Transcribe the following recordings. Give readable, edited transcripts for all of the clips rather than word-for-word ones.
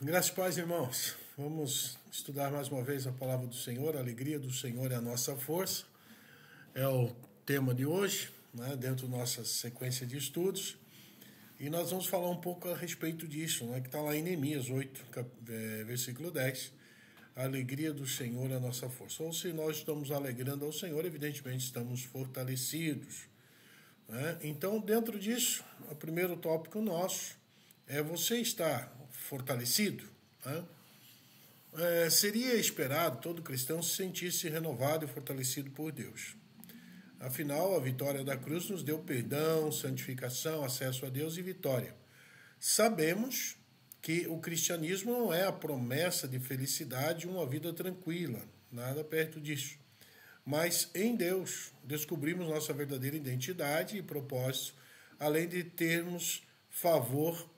Graças e paz, irmãos. Vamos estudar mais uma vez a palavra do Senhor. A alegria do Senhor é a nossa força. É o tema de hoje, né, dentro da nossa sequência de estudos. E nós vamos falar um pouco a respeito disso, né, que está lá em Neemias 8, versículo 10. A alegria do Senhor é a nossa força. Ou se nós estamos alegrando ao Senhor, evidentemente estamos fortalecidos. Né? Então, dentro disso, o primeiro tópico nosso é você estar fortalecido. Né? Seria esperado todo cristão se sentisse renovado e fortalecido por Deus. Afinal, a vitória da cruz nos deu perdão, santificação, acesso a Deus e vitória. Sabemos que o cristianismo não é a promessa de felicidade e uma vida tranquila, nada perto disso. Mas em Deus descobrimos nossa verdadeira identidade e propósito, além de termos favor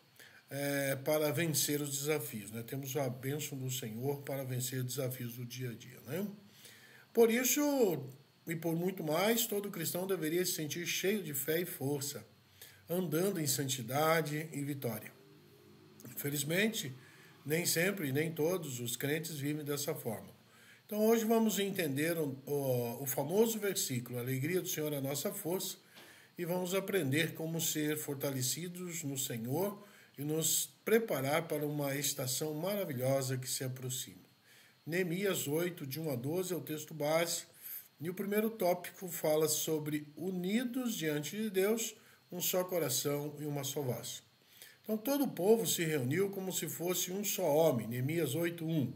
para vencer os desafios. Né? Temos a bênção do Senhor para vencer os desafios do dia a dia. Né? Por isso, e por muito mais, todo cristão deveria se sentir cheio de fé e força, andando em santidade e vitória. Infelizmente, nem sempre, nem todos os crentes vivem dessa forma. Então hoje vamos entender o famoso versículo, a alegria do Senhor é a nossa força, e vamos aprender como ser fortalecidos no Senhor e nos preparar para uma estação maravilhosa que se aproxima. Neemias 8, de 1 a 12 é o texto base, e o primeiro tópico fala sobre unidos diante de Deus, um só coração e uma só voz. Então todo o povo se reuniu como se fosse um só homem, Neemias 8:1.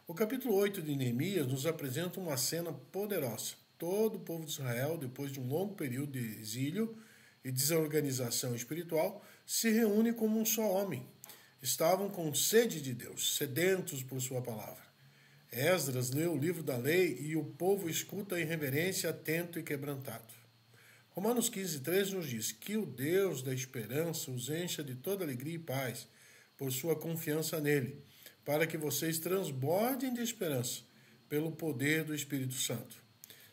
O capítulo 8 de Neemias nos apresenta uma cena poderosa. Todo o povo de Israel, depois de um longo período de exílio e desorganização espiritual, se reúne como um só homem. Estavam com sede de Deus, sedentos por sua palavra. Esdras lê o livro da lei e o povo escuta em reverência, atento e quebrantado. Romanos 15:3 nos diz que o Deus da esperança os encha de toda alegria e paz por sua confiança nele, para que vocês transbordem de esperança pelo poder do Espírito Santo.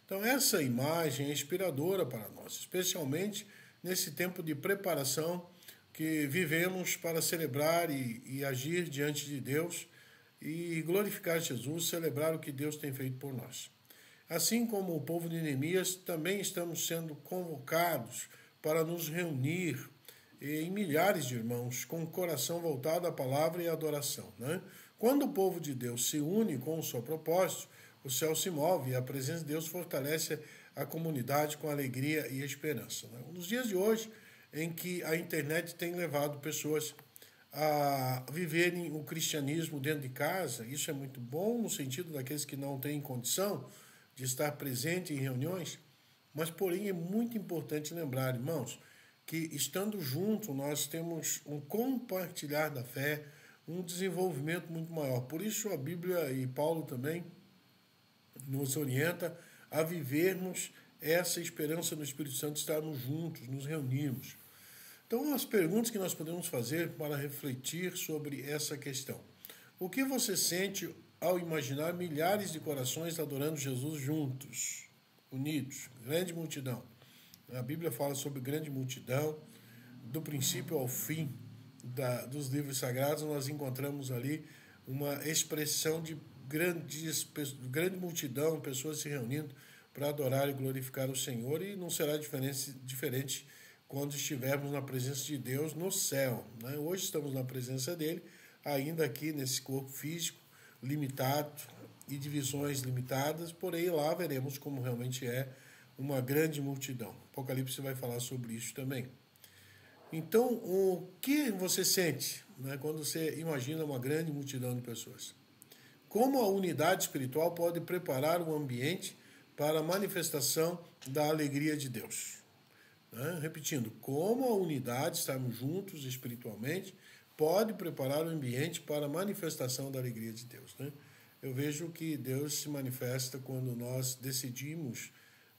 Então essa imagem é inspiradora para nós, especialmente nesse tempo de preparação que vivemos para celebrar e agir diante de Deus e glorificar Jesus, celebrar o que Deus tem feito por nós. Assim como o povo de Neemias, também estamos sendo convocados para nos reunir em milhares de irmãos com o coração voltado à palavra e à adoração. Né? Quando o povo de Deus se une com o seu propósito, o céu se move e a presença de Deus fortalece a comunidade com alegria e esperança. Né? Nos dias de hoje, em que a internet tem levado pessoas a viverem o cristianismo dentro de casa, isso é muito bom no sentido daqueles que não têm condição de estar presente em reuniões, mas porém é muito importante lembrar, irmãos, que estando juntos nós temos um compartilhar da fé, um desenvolvimento muito maior. Por isso a Bíblia e Paulo também nos orienta a vivermos essa esperança no Espírito Santo, estarmos juntos, nos reunirmos. Então as perguntas que nós podemos fazer para refletir sobre essa questão. O que você sente ao imaginar milhares de corações adorando Jesus juntos, unidos, grande multidão? A Bíblia fala sobre grande multidão, do princípio ao fim dos livros sagrados, nós encontramos ali uma expressão de grande multidão, pessoas se reunindo para adorar e glorificar o Senhor, e não será diferente quando estivermos na presença de Deus no céu. Né? Hoje estamos na presença dele, ainda aqui nesse corpo físico limitado e divisões limitadas, porém lá veremos como realmente é uma grande multidão. Apocalipse vai falar sobre isso também. Então, o que você sente, né, quando você imagina uma grande multidão de pessoas? Como a unidade espiritual pode preparar o ambiente para a manifestação da alegria de Deus? Né? Repetindo, como a unidade, estarmos juntos espiritualmente, pode preparar o ambiente para a manifestação da alegria de Deus. Né? Eu vejo que Deus se manifesta quando nós decidimos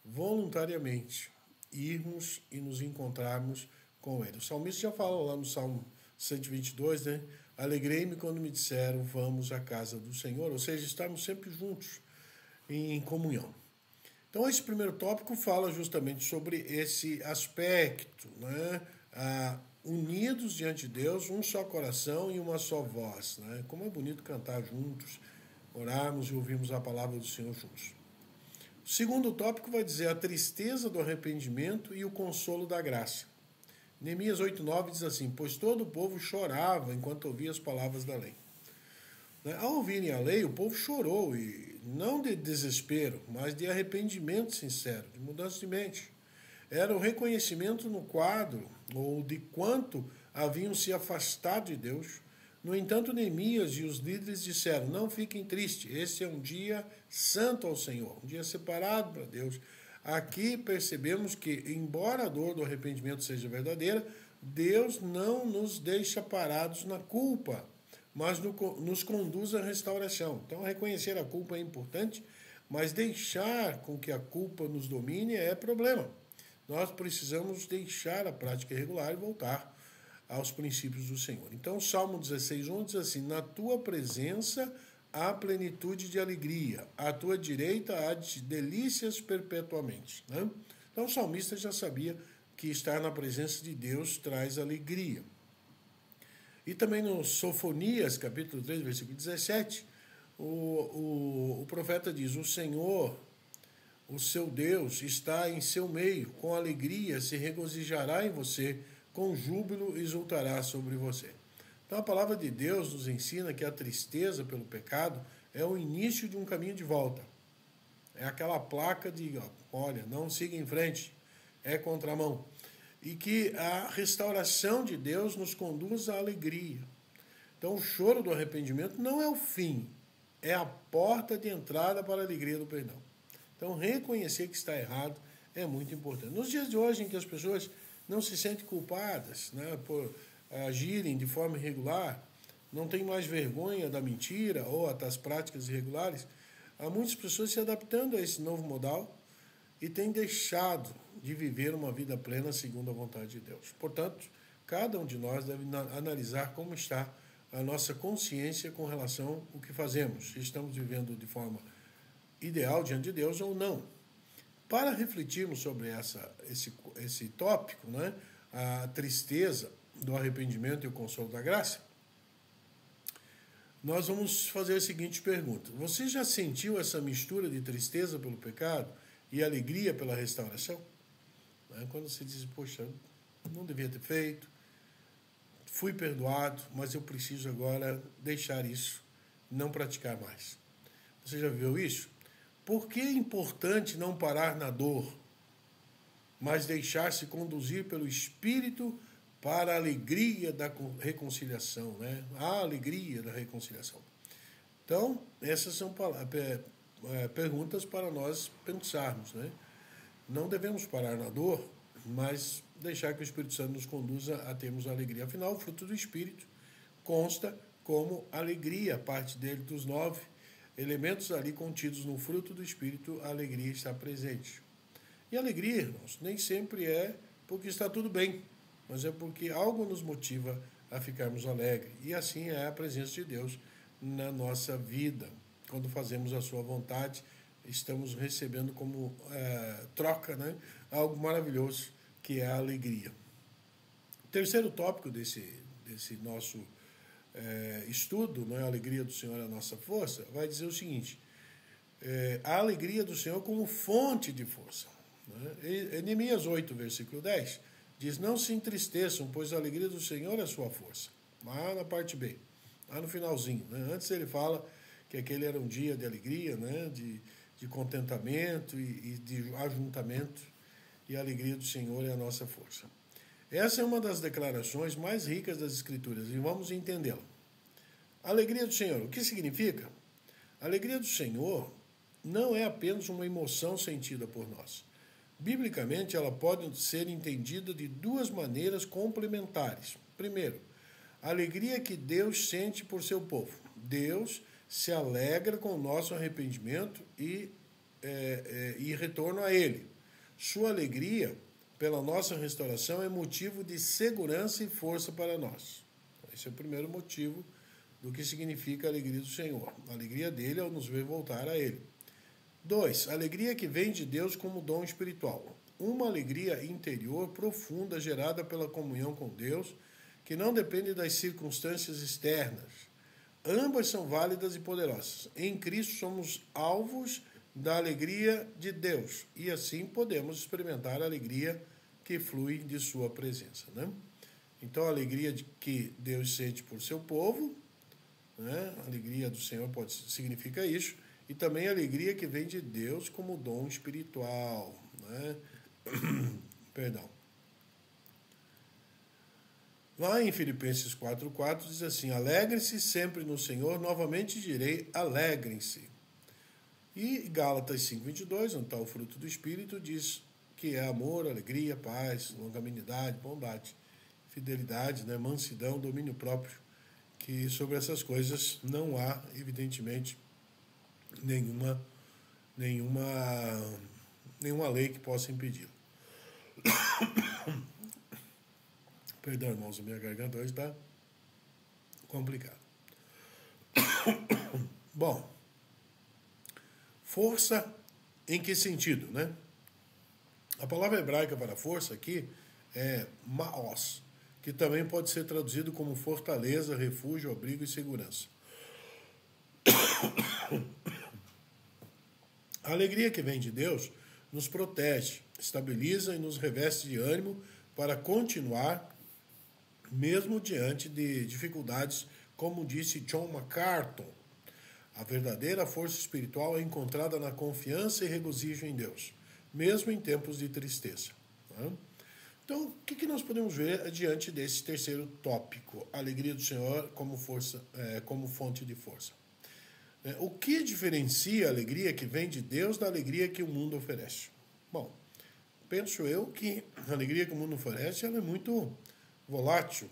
voluntariamente irmos e nos encontrarmos com Ele. O salmista já fala lá no Salmo 122, né? Alegrei-me quando me disseram, vamos à casa do Senhor. Ou seja, estamos sempre juntos, em comunhão. Então, esse primeiro tópico fala justamente sobre esse aspecto, né? unidos diante de Deus, um só coração e uma só voz. Né? Como é bonito cantar juntos, orarmos e ouvirmos a palavra do Senhor juntos. O segundo tópico vai dizer a tristeza do arrependimento e o consolo da graça. Neemias 8,9 diz assim: pois todo o povo chorava enquanto ouvia as palavras da lei. Ao ouvirem a lei, o povo chorou, e não de desespero, mas de arrependimento sincero, de mudança de mente. Era o reconhecimento no quadro, ou de quanto haviam se afastado de Deus. No entanto, Neemias e os líderes disseram: não fiquem tristes, esse é um dia santo ao Senhor, um dia separado para Deus. Aqui percebemos que, embora a dor do arrependimento seja verdadeira, Deus não nos deixa parados na culpa, mas nos conduz à restauração. Então, reconhecer a culpa é importante, mas deixar com que a culpa nos domine é problema. Nós precisamos deixar a prática irregular e voltar aos princípios do Senhor. Então, o Salmo 16:1 diz assim: na tua presença há plenitude de alegria, à tua direita há delícias perpetuamente. Né? Então, o salmista já sabia que estar na presença de Deus traz alegria. E também no Sofonias, capítulo 3, versículo 17, o profeta diz: o Senhor, o seu Deus, está em seu meio, com alegria se regozijará em você, com júbilo exultará sobre você. Então a palavra de Deus nos ensina que a tristeza pelo pecado é o início de um caminho de volta. É aquela placa de, olha, não siga em frente, é contramão. E que a restauração de Deus nos conduz à alegria. Então o choro do arrependimento não é o fim, é a porta de entrada para a alegria do perdão. Então reconhecer que está errado é muito importante. Nos dias de hoje, em que as pessoas não se sentem culpadas, né, por agirem de forma irregular, não tem mais vergonha da mentira ou das práticas irregulares, há muitas pessoas se adaptando a esse novo modal e têm deixado de viver uma vida plena segundo a vontade de Deus. Portanto, cada um de nós deve analisar como está a nossa consciência com relação ao que fazemos, se estamos vivendo de forma ideal diante de Deus ou não. Para refletirmos sobre esse tópico, né, a tristeza do arrependimento e o consolo da graça, nós vamos fazer a seguinte pergunta: você já sentiu essa mistura de tristeza pelo pecado e alegria pela restauração? Quando você diz: poxa, não devia ter feito, fui perdoado, mas eu preciso agora deixar isso, não praticar mais. Você já viu isso? Por que é importante não parar na dor, mas deixar-se conduzir pelo Espírito para a alegria da reconciliação, né? A alegria da reconciliação. Então, essas são perguntas para nós pensarmos, né? Não devemos parar na dor, mas deixar que o Espírito Santo nos conduza a termos a alegria. Afinal, o fruto do Espírito consta como alegria, parte dele dos 9 elementos ali contidos no fruto do Espírito, a alegria está presente. E alegria, irmãos, nem sempre é porque está tudo bem, mas é porque algo nos motiva a ficarmos alegres. E assim é a presença de Deus na nossa vida. Quando fazemos a sua vontade, estamos recebendo como troca, né, algo maravilhoso, que é a alegria. O terceiro tópico desse nosso estudo, né, a alegria do Senhor é a nossa força, vai dizer o seguinte: a alegria do Senhor como fonte de força. Né? Neemias 8, versículo 10, diz: não se entristeçam, pois a alegria do Senhor é a sua força. Lá na parte B, lá no finalzinho. Né? Antes ele fala que aquele era um dia de alegria, né, de contentamento e de ajuntamento, e a alegria do Senhor é a nossa força. Essa é uma das declarações mais ricas das Escrituras, e vamos entendê-la. A alegria do Senhor, o que significa? A alegria do Senhor não é apenas uma emoção sentida por nós. Biblicamente, ela pode ser entendida de duas maneiras complementares. Primeiro, a alegria que Deus sente por seu povo. Deus se alegra com o nosso arrependimento e retorno a Ele. Sua alegria pela nossa restauração é motivo de segurança e força para nós. Esse é o primeiro motivo do que significa a alegria do Senhor. A alegria dele é nos ver voltar a Ele. 2. A alegria que vem de Deus como dom espiritual. uma alegria interior profunda gerada pela comunhão com Deus, que não depende das circunstâncias externas. Ambas são válidas e poderosas. Em Cristo somos alvos da alegria de Deus e assim podemos experimentar a alegria que flui de sua presença, né? Então, a alegria que Deus sente por seu povo, né? A alegria do Senhor significa isso, e também a alegria que vem de Deus como dom espiritual, né? Perdão. Lá em Filipenses 4,4 diz assim: alegre-se sempre no Senhor, novamente direi, alegrem-se. E Gálatas 5,22, onde está o fruto do Espírito, diz que é amor, alegria, paz, longanimidade, bondade, fidelidade, né, mansidão, domínio próprio, que sobre essas coisas não há, evidentemente, nenhuma lei que possa impedi-lo. Perdão, irmãos, a minha garganta hoje está complicada. Bom, força em que sentido, né? A palavra hebraica para força aqui é maos, que também pode ser traduzido como fortaleza, refúgio, abrigo e segurança. A alegria que vem de Deus nos protege, estabiliza e nos reveste de ânimo para continuar mesmo diante de dificuldades, como disse John MacArthur. A verdadeira força espiritual é encontrada na confiança e regozijo em Deus, mesmo em tempos de tristeza. Então, o que nós podemos ver diante desse terceiro tópico, a alegria do Senhor como força, como fonte de força? O que diferencia a alegria que vem de Deus da alegria que o mundo oferece? Bom, penso eu que a alegria que o mundo oferece ela é muito volátil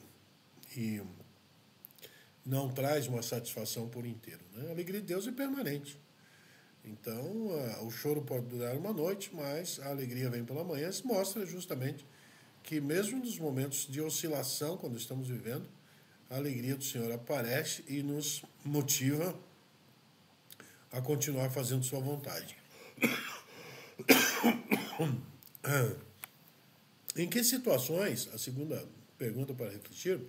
e não traz uma satisfação por inteiro, né? A alegria de Deus é permanente. Então, o choro pode durar uma noite, mas a alegria vem pela manhã. Isso mostra justamente que mesmo nos momentos de oscilação, quando estamos vivendo, a alegria do Senhor aparece e nos motiva a continuar fazendo sua vontade. Em que situações, a segunda pergunta para refletir,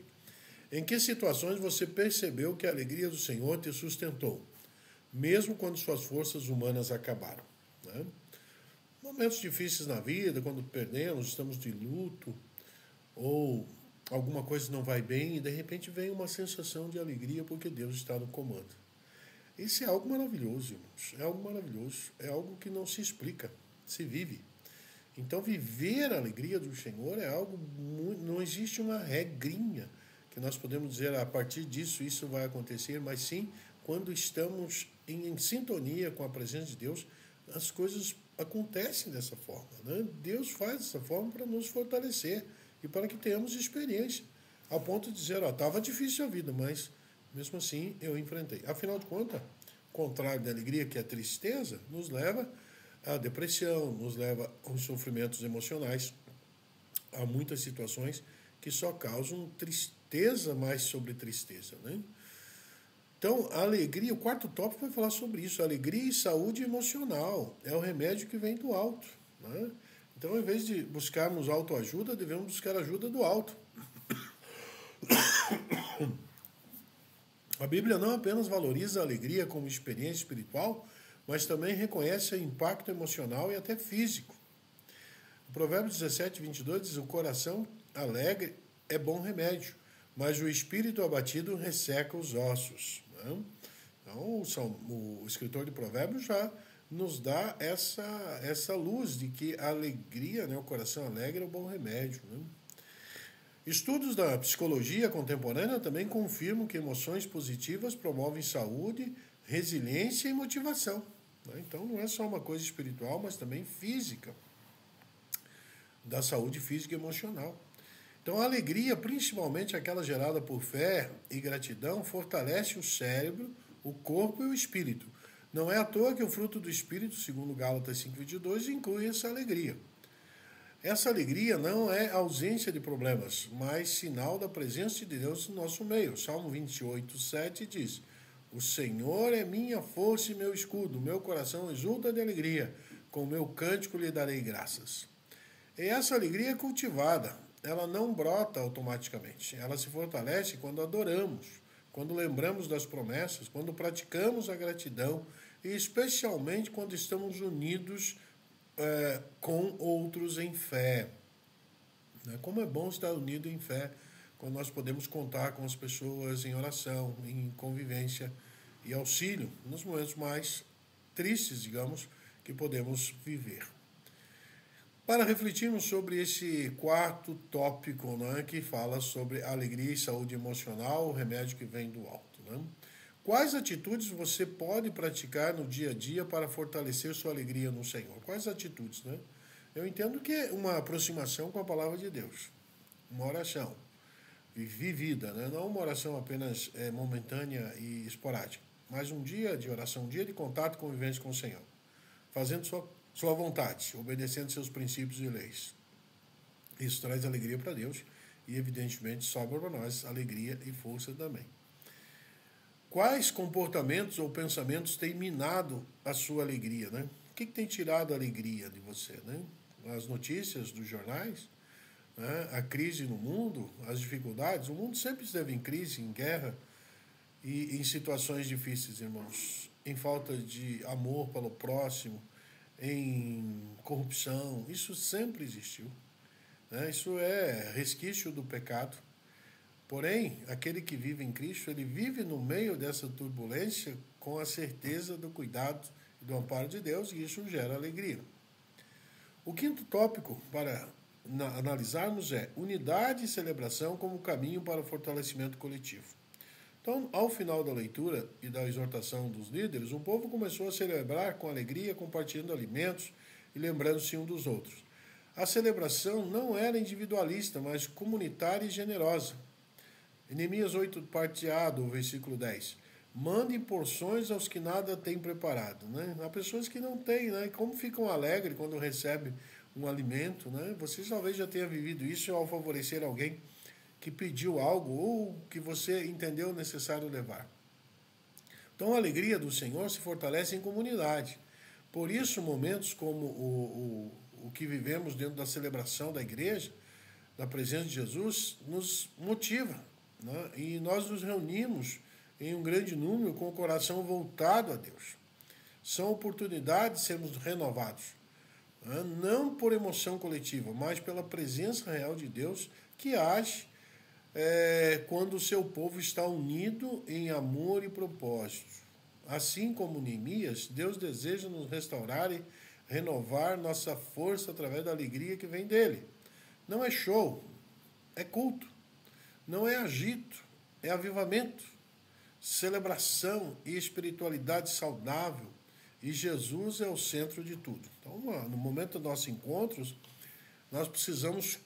em que situações você percebeu que a alegria do Senhor te sustentou, mesmo quando suas forças humanas acabaram, né? Momentos difíceis na vida, quando perdemos, estamos de luto, ou alguma coisa não vai bem, e de repente vem uma sensação de alegria porque Deus está no comando. Isso é algo maravilhoso, irmãos. É algo maravilhoso. É algo que não se explica, se vive. Então, viver a alegria do Senhor é algo muito... Não existe uma regrinha que nós podemos dizer, a partir disso, isso vai acontecer, mas sim, quando estamos em sintonia com a presença de Deus, as coisas acontecem dessa forma, né? Deus faz dessa forma para nos fortalecer e para que tenhamos experiência, a ponto de dizer, estava difícil a vida, mas mesmo assim eu enfrentei. Afinal de contas, o contrário da alegria, que é a tristeza, nos leva à depressão, nos leva aos sofrimentos emocionais, a muitas situações que só causam tristeza mais sobre tristeza, né? Então, a alegria, o quarto tópico vai falar sobre isso, alegria e saúde emocional, é o remédio que vem do alto, né? Então, ao invés de buscarmos autoajuda, devemos buscar ajuda do alto. A Bíblia não apenas valoriza a alegria como experiência espiritual, mas também reconhece o impacto emocional e até físico. O Provérbios 17:22 diz, o coração alegre é bom remédio, mas o espírito abatido resseca os ossos, né? Então, o escritor de Provérbios já nos dá essa luz de que a alegria, né, o coração alegre é um bom remédio, né? Estudos da psicologia contemporânea também confirmam que emoções positivas promovem saúde, resiliência e motivação, né? Então, não é só uma coisa espiritual, mas também física, da saúde física e emocional. Então, a alegria, principalmente aquela gerada por fé e gratidão, fortalece o cérebro, o corpo e o espírito. Não é à toa que o fruto do espírito, segundo Gálatas 5:22, inclui essa alegria. Essa alegria não é ausência de problemas, mas sinal da presença de Deus no nosso meio. Salmo 28:7 diz, o Senhor é minha força e meu escudo, meu coração exulta de alegria, com meu cântico lhe darei graças. E essa alegria é cultivada, ela não brota automaticamente. Ela se fortalece quando adoramos, quando lembramos das promessas, quando praticamos a gratidão e especialmente quando estamos unidos com outros em fé. Como é bom estar unido em fé, quando nós podemos contar com as pessoas em oração, em convivência e auxílio, nos momentos mais tristes, digamos, que podemos viver. Para refletirmos sobre esse quarto tópico, né, que fala sobre alegria e saúde emocional, o remédio que vem do alto. Né? Quais atitudes você pode praticar no dia a dia para fortalecer sua alegria no Senhor? Quais atitudes, né? Eu entendo que é uma aproximação com a palavra de Deus, uma oração vivida, né? Não uma oração apenas momentânea e esporádica, mas um dia de oração, um dia de contato e convivência com o Senhor, fazendo sua vontade, obedecendo seus princípios e leis. Isso traz alegria para Deus e, evidentemente, sobra para nós alegria e força também. Quais comportamentos ou pensamentos têm minado a sua alegria, né? O que tem tirado a alegria de você, né? As notícias dos jornais, né? A crise no mundo, as dificuldades. O mundo sempre esteve em crise, em guerra e em situações difíceis, irmãos. Em falta de amor pelo próximo, em corrupção. Isso sempre existiu, né? Isso é resquício do pecado. Porém, aquele que vive em Cristo, ele vive no meio dessa turbulência com a certeza do cuidado e do amparo de Deus, e isso gera alegria. O quinto tópico para analisarmos é unidade e celebração como caminho para o fortalecimento coletivo. Então, ao final da leitura e da exortação dos líderes, o povo começou a celebrar com alegria, compartilhando alimentos e lembrando-se um dos outros. A celebração não era individualista, mas comunitária e generosa. Em Neemias 8, parte A, do versículo 10. Mandem porções aos que nada têm preparado. Né? Há pessoas que não têm, né? Como ficam alegres quando recebem um alimento. Né? Você talvez já tenha vivido isso ao favorecer alguém que pediu algo ou que você entendeu necessário levar. Então a alegria do Senhor se fortalece em comunidade. Por isso, momentos como o que vivemos dentro da celebração da igreja, da presença de Jesus, nos motiva. Né? E nós nos reunimos em um grande número com o coração voltado a Deus. São oportunidades de sermos renovados. Né? Não por emoção coletiva, mas pela presença real de Deus que age quando o seu povo está unido em amor e propósito. Assim como Neemias, Deus deseja nos restaurar e renovar nossa força através da alegria que vem dele. Não é show, é culto. Não é agito, é avivamento, celebração e espiritualidade saudável. E Jesus é o centro de tudo. Então, no momento dos nossos encontros, nós precisamos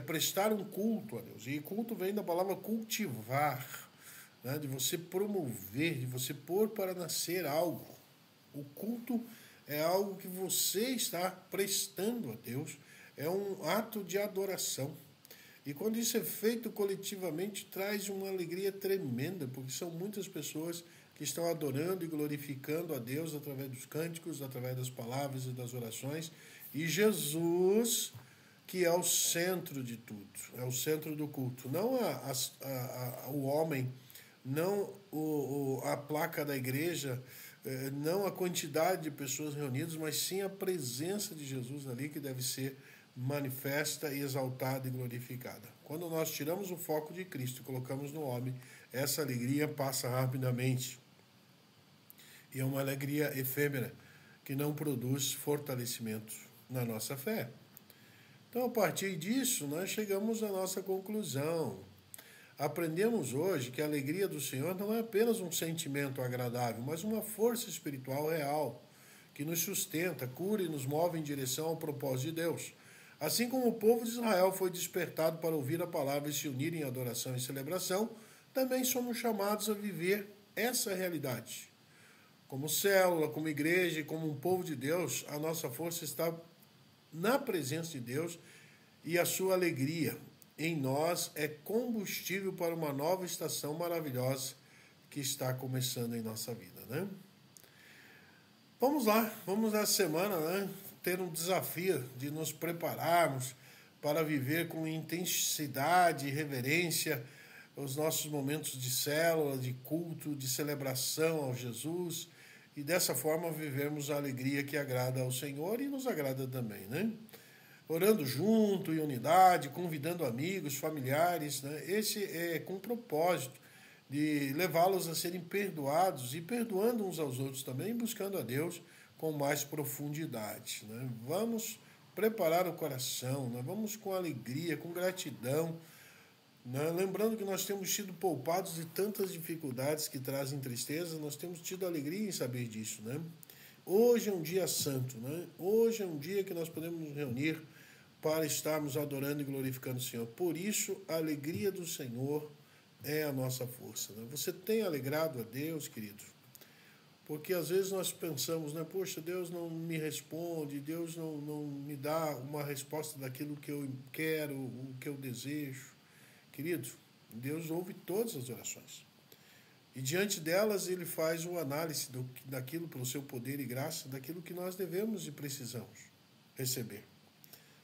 prestar um culto a Deus. E culto vem da palavra cultivar, né? De você promover, de você pôr para nascer algo. O culto é algo que você está prestando a Deus, é um ato de adoração. E quando isso é feito coletivamente, traz uma alegria tremenda, porque são muitas pessoas que estão adorando e glorificando a Deus através dos cânticos, através das palavras e das orações. E Jesus, que é o centro de tudo, é o centro do culto. Não o homem, não a placa da igreja, não a quantidade de pessoas reunidas, mas sim a presença de Jesus ali que deve ser manifesta e exaltada e glorificada. Quando nós tiramos o foco de Cristo e colocamos no homem, essa alegria passa rapidamente. E é uma alegria efêmera que não produz fortalecimento na nossa fé. Então, a partir disso, nós chegamos à nossa conclusão. Aprendemos hoje que a alegria do Senhor não é apenas um sentimento agradável, mas uma força espiritual real que nos sustenta, cura e nos move em direção ao propósito de Deus. Assim como o povo de Israel foi despertado para ouvir a palavra e se unir em adoração e celebração, também somos chamados a viver essa realidade. Como célula, como igreja e como um povo de Deus, a nossa força está na presença de Deus e a sua alegria em nós é combustível para uma nova estação maravilhosa que está começando em nossa vida, né? Vamos lá, vamos na semana, né? ter um desafio de nos prepararmos para viver com intensidade e reverência os nossos momentos de célula, de culto, de celebração ao Jesus, e dessa forma vivemos a alegria que agrada ao Senhor e nos agrada também, né? Orando junto, em unidade, convidando amigos, familiares, né? Esse é com o propósito de levá-los a serem perdoados e perdoando uns aos outros também, buscando a Deus com mais profundidade, né? Vamos preparar o coração, né? Vamos com alegria, com gratidão, né? Lembrando que nós temos sido poupados de tantas dificuldades que trazem tristeza, nós temos tido alegria em saber disso, né? Hoje é um dia santo, né? Hoje é um dia que nós podemos nos reunir para estarmos adorando e glorificando o Senhor. Por isso, a alegria do Senhor é a nossa força, né? Você tem alegrado a Deus, querido? Porque às vezes nós pensamos, né? Poxa, Deus não me responde, Deus não me dá uma resposta daquilo que eu quero, o que eu desejo. Querido, Deus ouve todas as orações. E diante delas ele faz uma análise daquilo pelo seu poder e graça, daquilo que nós devemos e precisamos receber.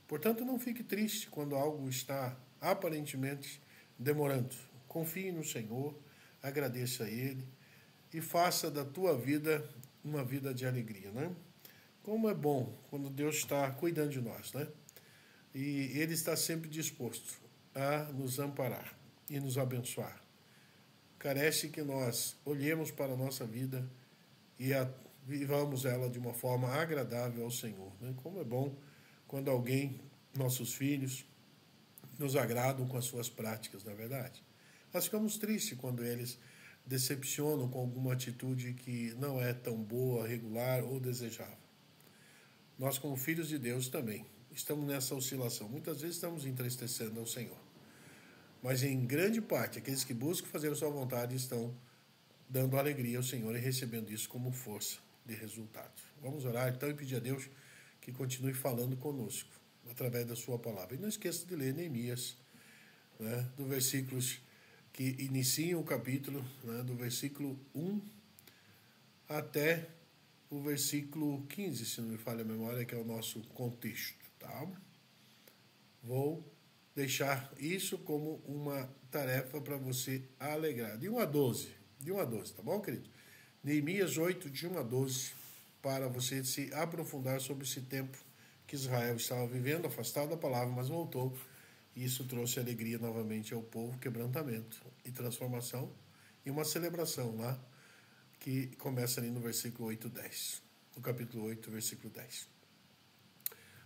Portanto, não fique triste quando algo está aparentemente demorando. Confie no Senhor, agradeça a Ele e faça da tua vida uma vida de alegria, né? Como é bom quando Deus está cuidando de nós, né? E Ele está sempre disposto a nos amparar e nos abençoar. Carece que nós olhemos para a nossa vida e vivamos ela de uma forma agradável ao Senhor, né? Como é bom quando alguém, nossos filhos, nos agradam com as suas práticas, na verdade. Nós ficamos tristes quando eles decepcionam com alguma atitude que não é tão boa, regular ou desejável. Nós, como filhos de Deus, também estamos nessa oscilação. Muitas vezes estamos entristecendo ao Senhor. Mas, em grande parte, aqueles que buscam fazer a sua vontade estão dando alegria ao Senhor e recebendo isso como força de resultado. Vamos orar, então, e pedir a Deus que continue falando conosco, através da sua palavra. E não esqueça de ler Neemias, né, do versículos que iniciam o capítulo, né, do versículo 1 até o versículo 15, se não me falha a memória, que é o nosso contexto. Tá? Vou deixar isso como uma tarefa para você alegrar. De 1 a 12, tá bom, querido? Neemias 8, de 1 a 12, para você se aprofundar sobre esse tempo que Israel estava vivendo, afastado da palavra, mas voltou. E isso trouxe alegria novamente ao povo, quebrantamento e transformação, e uma celebração lá, que começa ali no versículo 8, 10. No capítulo 8, versículo 10.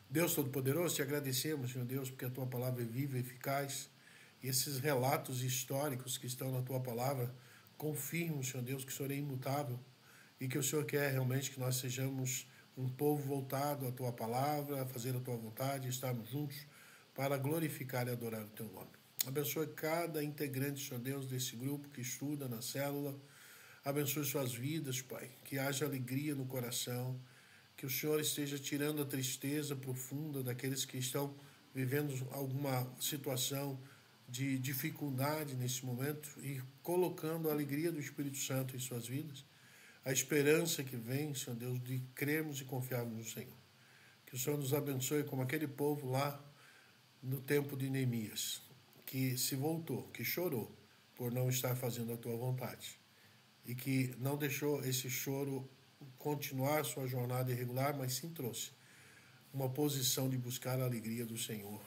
Deus Todo-Poderoso, te agradecemos, Senhor Deus, porque a tua palavra é viva e eficaz. E esses relatos históricos que estão na tua palavra confirmam, Senhor Deus, que o Senhor é imutável e que o Senhor quer realmente que nós sejamos um povo voltado à tua palavra, a fazer a tua vontade, estarmos juntos para glorificar e adorar o teu nome. Abençoe cada integrante, Senhor Deus, desse grupo que estuda na célula. Abençoe suas vidas, Pai, que haja alegria no coração, que o Senhor esteja tirando a tristeza profunda daqueles que estão vivendo alguma situação de dificuldade nesse momento e colocando a alegria do Espírito Santo em suas vidas, a esperança que vem, Senhor Deus, de crermos e confiarmos no Senhor. Que o Senhor nos abençoe como aquele povo lá no tempo de Neemias, que se voltou, que chorou por não estar fazendo a tua vontade e que não deixou esse choro continuar sua jornada irregular, mas sim trouxe uma posição de buscar a alegria do Senhor,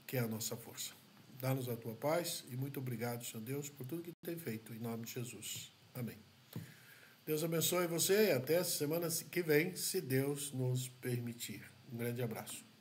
que é a nossa força. Dá-nos a tua paz e muito obrigado, Senhor Deus, por tudo que tem feito, em nome de Jesus. Amém. Deus abençoe você e até a semana que vem, se Deus nos permitir. Um grande abraço.